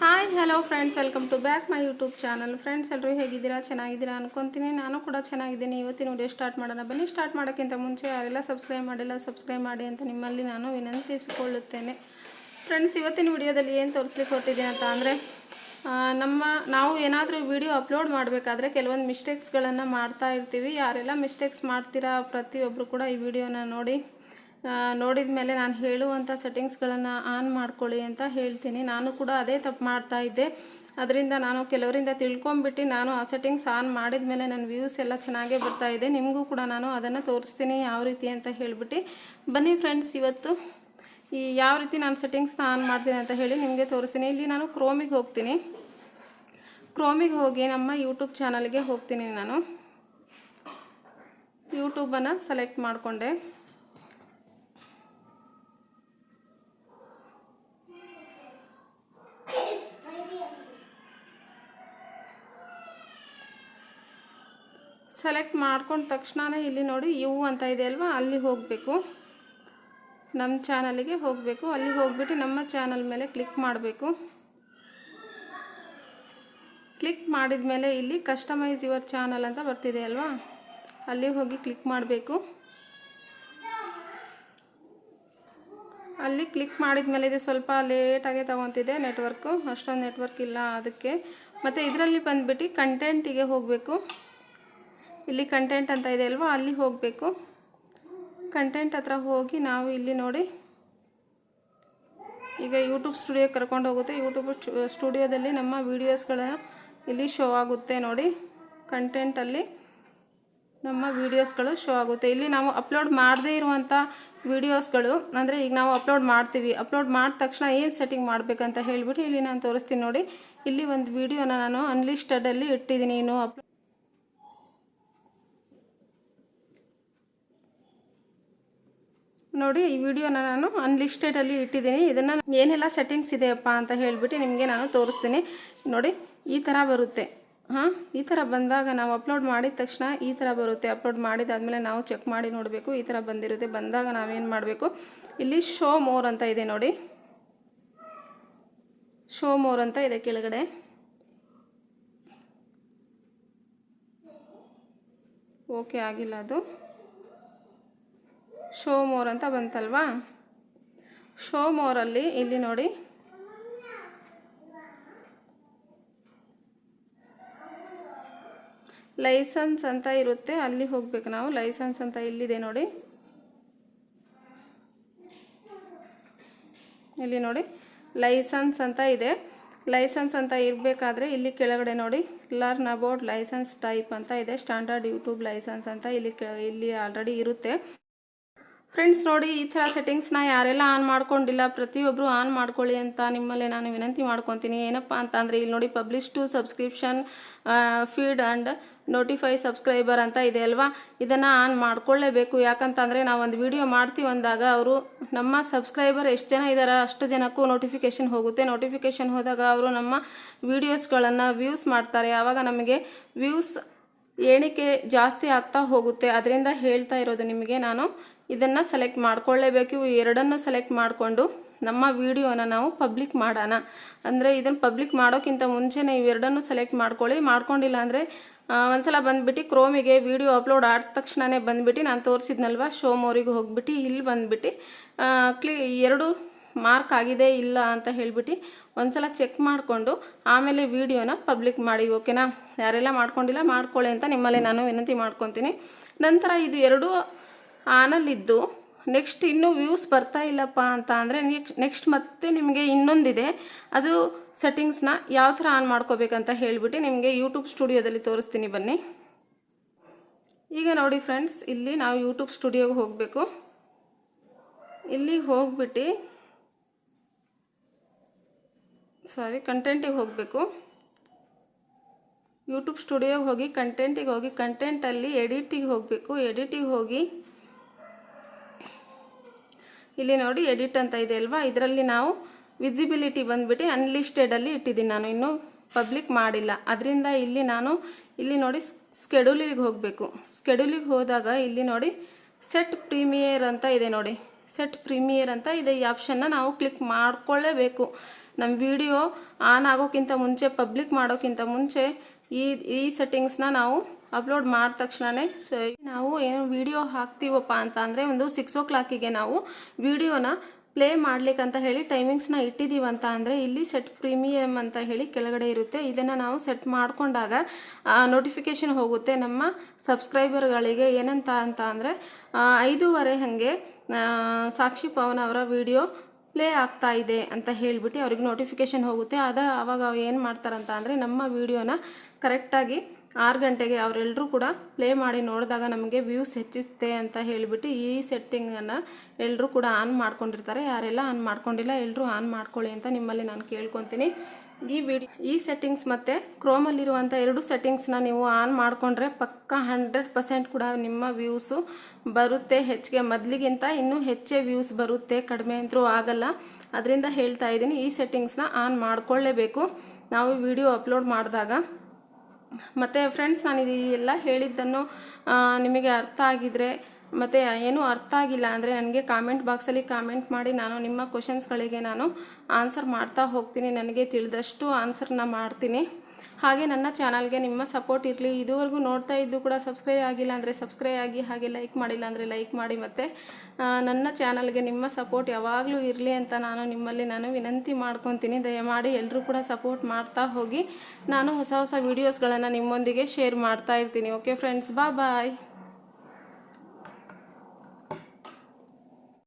Hi hello friends, welcome to back my YouTube channel. Friends ಎಲ್ಲರೂ ಹೇಗಿದ್ದೀರಾ? ಚೆನ್ನಾಗಿದ್ದೀರಾ ಅನ್ಕೊತೀನಿ. ನಾನು ಕೂಡ ಚೆನ್ನಾಗಿದ್ದೀನಿ. ಇವತ್ತಿನ ವಿಡಿಯೋ ಸ್ಟಾರ್ಟ್ ಮಾಡೋಣ ಬನ್ನಿ. ಸ್ಟಾರ್ಟ್ ಮಾಡೋಕ್ಕಿಂತ ಮುಂಚೆ ಯಾರೆಲ್ಲ ಸಬ್ಸ್ಕ್ರೈಬ್ ಮಾಡಿಲ್ಲ ಸಬ್ಸ್ಕ್ರೈಬ್ ಮಾಡಿ ಅಂತ ನಿಮ್ಮಲ್ಲಿ ನಾನು ವಿನಂತಿಸಿಕೊಳ್ಳುತ್ತೇನೆ. ಫ್ರೆಂಡ್ಸ್, ಇವತ್ತಿನ ವಿಡಿಯೋದಲ್ಲಿ ಏನು ತೋರಿಸ್ಲಿಕ್ಕೆ ಹೊರಟಿದ್ದೀನಿ ಅಂತ ಅಂದರೆ, ನಾವು ಏನಾದರೂ ವಿಡಿಯೋ ಅಪ್ಲೋಡ್ ಮಾಡಬೇಕಾದ್ರೆ ಕೆಲವೊಂದು ಮಿಸ್ಟೇಕ್ಸ್ಗಳನ್ನು ಮಾಡ್ತಾ ಇರ್ತೀವಿ. ಯಾರೆಲ್ಲ ಮಿಸ್ಟೇಕ್ಸ್ ಮಾಡ್ತೀರಾ ಪ್ರತಿಯೊಬ್ಬರು ಕೂಡ ಈ ವಿಡಿಯೋನ ನೋಡಿದ ಮೇಲೆ ನಾನು ಹೇಳುವಂಥ ಸೆಟ್ಟಿಂಗ್ಸ್ಗಳನ್ನು ಆನ್ ಮಾಡ್ಕೊಳ್ಳಿ ಅಂತ ಹೇಳ್ತೀನಿ. ನಾನು ಕೂಡ ಅದೇ ತಪ್ಪು ಮಾಡ್ತಾ ಇದ್ದೆ. ಅದರಿಂದ ನಾನು ಕೆಲವರಿಂದ ತಿಳ್ಕೊಂಬಿಟ್ಟು ನಾನು ಆ ಸೆಟ್ಟಿಂಗ್ಸ್ ಆನ್ ಮಾಡಿದ ಮೇಲೆ ನನ್ನ ವ್ಯೂಸ್ ಎಲ್ಲ ಚೆನ್ನಾಗೇ ಬರ್ತಾ ಇದೆ. ನಿಮಗೂ ಕೂಡ ನಾನು ಅದನ್ನು ತೋರಿಸ್ತೀನಿ ಯಾವ ರೀತಿ ಅಂತ ಹೇಳಿಬಿಟ್ಟು. ಬನ್ನಿ ಫ್ರೆಂಡ್ಸ್, ಇವತ್ತು ಯಾವ ರೀತಿ ನಾನು ಸೆಟ್ಟಿಂಗ್ಸ್ನ ಆನ್ ಮಾಡ್ತೀನಿ ಅಂತ ಹೇಳಿ ನಿಮಗೆ ತೋರಿಸ್ತೀನಿ. ಇಲ್ಲಿ ನಾನು ಕ್ರೋಮಿಗೆ ಹೋಗ್ತೀನಿ. ಕ್ರೋಮಿಗೆ ಹೋಗಿ ನಮ್ಮ ಯೂಟ್ಯೂಬ್ ಚಾನಲ್ಗೆ ಹೋಗ್ತೀನಿ. ನಾನು ಯೂಟ್ಯೂಬನ್ನು ಸೆಲೆಕ್ಟ್ ಮಾಡಿಕೊಂಡೆ. ಸೆಲೆಕ್ಟ್ ಮಾಡ್ಕೊಂಡ ತಕ್ಷಣವೇ ಇಲ್ಲಿ ನೋಡಿ ಯು ಅಂತ ಇದೆ ಅಲ್ವಾ, ಅಲ್ಲಿ ಹೋಗಬೇಕು. ನಮ್ಮ ಚಾನಲಿಗೆ ಹೋಗಬೇಕು. ಅಲ್ಲಿ ಹೋಗ್ಬಿಟ್ಟು ನಮ್ಮ ಚಾನಲ್ ಮೇಲೆ ಕ್ಲಿಕ್ ಮಾಡಬೇಕು. ಕ್ಲಿಕ್ ಮಾಡಿದ ಮೇಲೆ ಇಲ್ಲಿ ಕಸ್ಟಮೈಸ್ ಯುವರ್ ಚಾನಲ್ ಅಂತ ಬರ್ತಿದೆ ಅಲ್ವಾ, ಅಲ್ಲಿ ಹೋಗಿ ಕ್ಲಿಕ್ ಮಾಡಬೇಕು. ಅಲ್ಲಿ ಕ್ಲಿಕ್ ಮಾಡಿದ ಮೇಲೆ ಇದು ಸ್ವಲ್ಪ ಲೇಟಾಗೆ ತಗೊತಿದೆ ನೆಟ್ವರ್ಕು, ಅಷ್ಟೊಂದು ನೆಟ್ವರ್ಕ್ ಇಲ್ಲ ಅದಕ್ಕೆ. ಮತ್ತು ಇದರಲ್ಲಿ ಬಂದುಬಿಟ್ಟು ಕಂಟೆಂಟಿಗೆ ಹೋಗಬೇಕು. ಇಲ್ಲಿ ಕಂಟೆಂಟ್ ಅಂತ ಇದೆ ಅಲ್ವಾ, ಅಲ್ಲಿ ಹೋಗಬೇಕು. ಕಂಟೆಂಟ್ ಹತ್ರ ಹೋಗಿ ನಾವು ಇಲ್ಲಿ ನೋಡಿ, ಈಗ ಯೂಟ್ಯೂಬ್ ಸ್ಟುಡಿಯೋ ಕರ್ಕೊಂಡು ಹೋಗುತ್ತೆ. ಯೂಟ್ಯೂಬ್ ಸ್ಟುಡಿಯೋದಲ್ಲಿ ನಮ್ಮ ವೀಡಿಯೋಸ್ಗಳ ಇಲ್ಲಿ ಶೋ ಆಗುತ್ತೆ ನೋಡಿ. ಕಂಟೆಂಟಲ್ಲಿ ನಮ್ಮ ವೀಡಿಯೋಸ್ಗಳು ಶೋ ಆಗುತ್ತೆ. ಇಲ್ಲಿ ನಾವು ಅಪ್ಲೋಡ್ ಮಾಡದೇ ಇರುವಂಥ ವೀಡಿಯೋಸ್ಗಳು, ಅಂದರೆ ಈಗ ನಾವು ಅಪ್ಲೋಡ್ ಮಾಡ್ತೀವಿ. ಅಪ್ಲೋಡ್ ಮಾಡಿದ ತಕ್ಷಣ ಏನು ಸೆಟ್ಟಿಂಗ್ ಮಾಡಬೇಕಂತ ಹೇಳಿಬಿಟ್ಟು ಇಲ್ಲಿ ನಾನು ತೋರಿಸ್ತೀನಿ ನೋಡಿ. ಇಲ್ಲಿ ಒಂದು ವೀಡಿಯೋನ ನಾನು ಅನ್ಲಿಸ್ಟೆಡಲ್ಲಿ ಇಟ್ಟಿದ್ದೀನಿ. ಇನ್ನು ನೋಡಿ, ಈ ವಿಡಿಯೋನ ನಾನು ಅನ್ಲಿಸ್ಟೆಡಲ್ಲಿ ಇಟ್ಟಿದ್ದೀನಿ. ಇದನ್ನು ಏನೆಲ್ಲ ಸೆಟ್ಟಿಂಗ್ಸ್ ಇದೆಯಪ್ಪ ಅಂತ ಹೇಳಿಬಿಟ್ಟು ನಿಮಗೆ ನಾನು ತೋರಿಸ್ತೀನಿ ನೋಡಿ. ಈ ಥರ ಬರುತ್ತೆ. ಈ ಥರ ಬಂದಾಗ ನಾವು ಅಪ್ಲೋಡ್ ಮಾಡಿದ ತಕ್ಷಣ ಈ ಥರ ಬರುತ್ತೆ. ಅಪ್ಲೋಡ್ ಮಾಡಿದಾದಮೇಲೆ ನಾವು ಚೆಕ್ ಮಾಡಿ ನೋಡಬೇಕು. ಈ ಥರ ಬಂದಿರುತ್ತೆ. ಬಂದಾಗ ನಾವೇನು ಮಾಡಬೇಕು, ಇಲ್ಲಿ ಶೋ ಮೋರ್ ಅಂತ ಇದೆ ನೋಡಿ. ಶೋ ಮೋರ್ ಅಂತ ಇದೆ ಕೆಳಗಡೆ. ಓಕೆ ಆಗಿಲ್ಲ ಅದು. ಶೋ ಮೋರ್ ಅಂತ ಬಂತಲ್ವಾ, ಶೋ ಮೋರಲ್ಲಿ ಇಲ್ಲಿ ನೋಡಿ ಲೈಸೆನ್ಸ್ ಅಂತ ಇರುತ್ತೆ, ಅಲ್ಲಿ ಹೋಗ್ಬೇಕು ನಾವು. ಲೈಸೆನ್ಸ್ ಅಂತ ಇಲ್ಲಿದೆ ನೋಡಿ. ಇಲ್ಲಿ ನೋಡಿ ಲೈಸೆನ್ಸ್ ಅಂತ ಇದೆ. ಲೈಸೆನ್ಸ್ ಅಂತ ಇರಬೇಕಾದ್ರೆ ಇಲ್ಲಿ ಕೆಳಗಡೆ ನೋಡಿ ಲರ್ನ್ ಅಬೌಟ್ ಲೈಸೆನ್ಸ್ ಟೈಪ್ ಅಂತ ಇದೆ. ಸ್ಟ್ಯಾಂಡರ್ಡ್ ಯೂಟ್ಯೂಬ್ ಲೈಸೆನ್ಸ್ ಅಂತ ಇಲ್ಲಿ ಆಲ್ರೆಡಿ ಇರುತ್ತೆ. ಫ್ರೆಂಡ್ಸ್ ನೋಡಿ, ಈ ಥರ ಸೆಟ್ಟಿಂಗ್ಸ್ನ ಯಾರೆಲ್ಲ ಆನ್ ಮಾಡ್ಕೊಂಡಿಲ್ಲ ಪ್ರತಿಯೊಬ್ಬರು ಆನ್ ಮಾಡ್ಕೊಳ್ಳಿ ಅಂತ ನಿಮ್ಮಲ್ಲೇ ನಾನು ವಿನಂತಿ ಮಾಡ್ಕೊತೀನಿ. ಏನಪ್ಪ ಅಂತ ಅಂದರೆ, ಇಲ್ಲಿ ನೋಡಿ publish to subscription feed and notify subscriber ಅಂತ ಇದೆ ಅಲ್ವಾ, ಇದನ್ನು ಆನ್ ಮಾಡ್ಕೊಳ್ಳೇಬೇಕು. ಯಾಕಂತಂದರೆ ನಾವು ಒಂದು ವಿಡಿಯೋ ಮಾಡ್ತೀವಿ ಅಂದಾಗ ಅವರು ನಮ್ಮ ಸಬ್ಸ್ಕ್ರೈಬರ್ ಎಷ್ಟು ಜನ ಇದ್ದಾರೆ ಅಷ್ಟು ಜನಕ್ಕೂ ನೋಟಿಫಿಕೇಷನ್ ಹೋಗುತ್ತೆ. ನೋಟಿಫಿಕೇಷನ್ ಹೋದಾಗ ಅವರು ನಮ್ಮ ವೀಡಿಯೋಸ್ಗಳನ್ನು ವ್ಯೂಸ್ ಮಾಡ್ತಾರೆ. ಆವಾಗ ನಮಗೆ ವ್ಯೂಸ್ ಎಣಿಕೆ ಜಾಸ್ತಿ ಆಗ್ತಾ ಹೋಗುತ್ತೆ. ಅದರಿಂದ ಹೇಳ್ತಾ ಇರೋದು ನಿಮಗೆ ನಾನು, ಇದನ್ನು ಸೆಲೆಕ್ಟ್ ಮಾಡ್ಕೊಳ್ಳೇಬೇಕು. ಎರಡನ್ನು ಸೆಲೆಕ್ಟ್ ಮಾಡಿಕೊಂಡು ನಮ್ಮ ವಿಡಿಯೋನ ನಾವು ಪಬ್ಲಿಕ್ ಮಾಡೋಣ. ಅಂದರೆ ಇದನ್ನು ಪಬ್ಲಿಕ್ ಮಾಡೋಕ್ಕಿಂತ ಮುಂಚೆನೇ ಇವೆರಡನ್ನು ಸೆಲೆಕ್ಟ್ ಮಾಡ್ಕೊಳ್ಳಿ. ಮಾಡ್ಕೊಂಡಿಲ್ಲ ಅಂದರೆ ಒಂದ್ಸಲ ಬಂದುಬಿಟ್ಟು ಕ್ರೋಮಿಗೆ ವಿಡಿಯೋ ಅಪ್ಲೋಡ್ ಆದ ತಕ್ಷಣವೇ ಬಂದುಬಿಟ್ಟು ನಾನು ತೋರಿಸಿದ್ನಲ್ವ ಶೋ ಮೋರಿಗೆ ಹೋಗ್ಬಿಟ್ಟು ಇಲ್ಲಿ ಬಂದುಬಿಟ್ಟು ಎರಡು ಮಾರ್ಕ್ ಆಗಿದೆ ಇಲ್ಲ ಅಂತ ಹೇಳಿಬಿಟ್ಟು ಒಂದ್ಸಲ ಚೆಕ್ ಮಾಡಿಕೊಂಡು ಆಮೇಲೆ ವಿಡಿಯೋನ ಪಬ್ಲಿಕ್ ಮಾಡಿ. ಓಕೆನಾ? ಯಾರೆಲ್ಲ ಮಾಡ್ಕೊಂಡಿಲ್ಲ ಮಾಡ್ಕೊಳ್ಳಿ ಅಂತ ನಿಮ್ಮಲ್ಲಿ ನಾನು ವಿನಂತಿ ಮಾಡ್ಕೊತೀನಿ. ನಂತರ ಇದು ಎರಡು ಆನಲ್ಲಿದ್ದು ನೆಕ್ಸ್ಟ್ ಇನ್ನೂ ವ್ಯೂಸ್ ಬರ್ತಾ ಇಲ್ಲಪ್ಪ ಅಂತ ಅಂದರೆ ನೆಕ್ಸ್ಟ್ ಮತ್ತೆ ನಿಮಗೆ ಇನ್ನೊಂದಿದೆ. ಅದು ಸೆಟ್ಟಿಂಗ್ಸ್ನ ಯಾವ ಥರ ಆನ್ ಮಾಡ್ಕೋಬೇಕಂತ ಹೇಳಿಬಿಟ್ಟು ನಿಮಗೆ ಯೂಟ್ಯೂಬ್ ಸ್ಟುಡಿಯೋದಲ್ಲಿ ತೋರಿಸ್ತೀನಿ ಬನ್ನಿ. ಈಗ ನೋಡಿ ಫ್ರೆಂಡ್ಸ್, ಇಲ್ಲಿ ನಾವು ಯೂಟ್ಯೂಬ್ ಸ್ಟುಡಿಯೋಗೆ ಹೋಗಬೇಕು. ಇಲ್ಲಿ ಹೋಗ್ಬಿಟ್ಟು ಕಂಟೆಂಟಿಗೆ ಹೋಗಬೇಕು. ಯೂಟ್ಯೂಬ್ ಸ್ಟುಡಿಯೋಗೆ ಹೋಗಿ ಕಂಟೆಂಟಿಗೆ ಹೋಗಿ ಕಂಟೆಂಟಲ್ಲಿ ಎಡಿಟಿಗೆ ಹೋಗಬೇಕು. ಎಡಿಟಿಗೆ ಹೋಗಿ ಇಲ್ಲಿ ನೋಡಿ ಎಡಿಟ್ ಅಂತ ಇದೆ ಅಲ್ವಾ, ಇದರಲ್ಲಿ ನಾವು ವಿಸಿಬಿಲಿಟಿ ಬಂದುಬಿಟ್ಟು ಅನ್ಲಿಸ್ಟೆಡಲ್ಲಿ ಇಟ್ಟಿದ್ದೀನಿ. ನಾನು ಇನ್ನೂ ಪಬ್ಲಿಕ್ ಮಾಡಿಲ್ಲ. ಅದರಿಂದ ಇಲ್ಲಿ ನೋಡಿ ಸ್ಕೆಡ್ಯೂಲಿಗೆ ಹೋಗಬೇಕು. ಸ್ಕೆಡ್ಯೂಲಿಗೆ ಹೋದಾಗ ಇಲ್ಲಿ ನೋಡಿ ಸೆಟ್ ಪ್ರೀಮಿಯರ್ ಅಂತ ಇದೆ ನೋಡಿ. ಸೆಟ್ ಪ್ರೀಮಿಯರ್ ಅಂತ ಇದೆ. ಈ ಆಪ್ಷನ್ನ ನಾವು ಕ್ಲಿಕ್ ಮಾಡ್ಕೊಳ್ಳೇಬೇಕು. ನಮ್ಮ ವಿಡಿಯೋ ಆನ್ ಆಗೋಕ್ಕಿಂತ ಮುಂಚೆ, ಪಬ್ಲಿಕ್ ಮಾಡೋಕ್ಕಿಂತ ಮುಂಚೆ ಈ ಸೆಟ್ಟಿಂಗ್ಸ್ನ ನಾವು ಅಪ್ಲೋಡ್ ಮಾಡಿದ ತಕ್ಷಣವೇ ನಾವು ಏನು ವಿಡಿಯೋ ಹಾಕ್ತೀವಪ್ಪ ಅಂತ ಅಂದರೆ ಒಂದು 6 o'clock ನಾವು ವಿಡಿಯೋನ ಪ್ಲೇ ಮಾಡ್ಲಿಕ್ಕೆ ಅಂತ ಹೇಳಿ ಟೈಮಿಂಗ್ಸ್ನ ಇಟ್ಟಿದ್ದೀವಂತ ಅಂದರೆ ಇಲ್ಲಿ ಸೆಟ್ ಪ್ರೀಮಿಯಮ್ ಅಂತ ಹೇಳಿ ಕೆಳಗಡೆ ಇರುತ್ತೆ. ಇದನ್ನು ನಾವು ಸೆಟ್ ಮಾಡಿಕೊಂಡಾಗ ನೋಟಿಫಿಕೇಷನ್ ಹೋಗುತ್ತೆ ನಮ್ಮ ಸಬ್ಸ್ಕ್ರೈಬರ್ಗಳಿಗೆ. ಏನಂತ ಅಂದರೆ 5:15 ಹಾಗೆ ಸಾಕ್ಷಿ ಪವನ್ ಅವರ ವಿಡಿಯೋ ಪ್ಲೇ ಆಗ್ತಾ ಇದೆ ಅಂತ ಹೇಳಿಬಿಟ್ಟು ಅವ್ರಿಗೆ ನೋಟಿಫಿಕೇಷನ್ ಹೋಗುತ್ತೆ. ಆವಾಗ ಏನು ಮಾಡ್ತಾರಂತ ಅಂದರೆ ನಮ್ಮ ವಿಡಿಯೋನ ಕರೆಕ್ಟಾಗಿ 6 ಗಂಟೆಗೆ ಅವರೆಲ್ಲರೂ ಕೂಡ ಪ್ಲೇ ಮಾಡಿ ನೋಡಿದಾಗ ನಮಗೆ ವ್ಯೂಸ್ ಹೆಚ್ಚುತ್ತೆ ಅಂತ ಹೇಳಿಬಿಟ್ಟು ಈ ಸೆಟ್ಟಿಂಗನ್ನು ಎಲ್ಲರೂ ಕೂಡ ಆನ್ ಮಾಡ್ಕೊಂಡಿರ್ತಾರೆ. ಯಾರೆಲ್ಲ ಆನ್ ಮಾಡ್ಕೊಂಡಿಲ್ಲ ಎಲ್ಲರೂ ಆನ್ ಮಾಡ್ಕೊಳ್ಳಿ ಅಂತ ನಿಮ್ಮಲ್ಲಿ ನಾನು ಕೇಳ್ಕೊತೀನಿ. ಈ ಸೆಟ್ಟಿಂಗ್ಸ್ ಮತ್ತು ಕ್ರೋಮಲ್ಲಿರುವಂಥ 2 ಸೆಟ್ಟಿಂಗ್ಸ್ನ ನೀವು ಆನ್ ಮಾಡಿಕೊಂಡ್ರೆ ಪಕ್ಕ 100% ಕೂಡ ನಿಮ್ಮ ವ್ಯೂಸು ಬರುತ್ತೆ. ಹೆಚ್ಚಿಗೆ ಮೊದಲಿಗಿಂತ ಇನ್ನೂ ಹೆಚ್ಚೇ ವ್ಯೂಸ್ ಬರುತ್ತೆ, ಕಡಿಮೆ ಅಂತೂ ಆಗಲ್ಲ. ಅದರಿಂದ ಹೇಳ್ತಾ ಇದ್ದೀನಿ, ಈ ಸೆಟ್ಟಿಂಗ್ಸ್ನ ಆನ್ ಮಾಡಿಕೊಳ್ಳೇಬೇಕು ನಾವು ವಿಡಿಯೋ ಅಪ್ಲೋಡ್ ಮಾಡಿದಾಗ. ಮತ್ತು ಫ್ರೆಂಡ್ಸ್, ನಾನು ಎಲ್ಲ ಹೇಳಿದ್ದನ್ನು ನಿಮಗೆ ಅರ್ಥ ಆಗಿದರೆ ಮತ್ತು ಏನೂ ಅರ್ಥ ಆಗಿಲ್ಲ ಅಂದರೆ ನನಗೆ ಕಾಮೆಂಟ್ ಬಾಕ್ಸಲ್ಲಿ ಕಾಮೆಂಟ್ ಮಾಡಿ, ನಾನು ನಿಮ್ಮ ಕ್ವಶನ್ಸ್ಗಳಿಗೆ ನಾನು ಆನ್ಸರ್ ಮಾಡ್ತಾ ಹೋಗ್ತೀನಿ. ನನಗೆ ತಿಳಿದಷ್ಟು ಆನ್ಸರ್ನ ಮಾಡ್ತೀನಿ. ಹಾಗೆ ನನ್ನ ಚಾನಲ್ಗೆ ನಿಮ್ಮ ಸಪೋರ್ಟ್ ಇರಲಿ. ಇದುವರೆಗೂ ನೋಡ್ತಾ ಇದ್ದು ಕೂಡ ಸಬ್ಸ್ಕ್ರೈಬ್ ಆಗಿಲ್ಲ ಅಂದರೆ ಸಬ್ಸ್ಕ್ರೈಬ್ ಆಗಿ, ಹಾಗೆ ಲೈಕ್ ಮಾಡಿಲ್ಲ ಅಂದರೆ ಲೈಕ್ ಮಾಡಿ. ಮತ್ತು ನನ್ನ ಚಾನಲ್ಗೆ ನಿಮ್ಮ ಸಪೋರ್ಟ್ ಯಾವಾಗಲೂ ಇರಲಿ ಅಂತ ನಾನು ವಿನಂತಿ ಮಾಡ್ಕೊತೀನಿ. ದಯಮಾಡಿ ಎಲ್ಲರೂ ಕೂಡ ಸಪೋರ್ಟ್ ಮಾಡ್ತಾ ಹೋಗಿ. ನಾನು ಹೊಸ ವೀಡಿಯೋಸ್ಗಳನ್ನು ನಿಮ್ಮೊಂದಿಗೆ ಶೇರ್ ಮಾಡ್ತಾ ಇರ್ತೀನಿ. ಓಕೆ ಫ್ರೆಂಡ್ಸ್, ಬಾಯ್.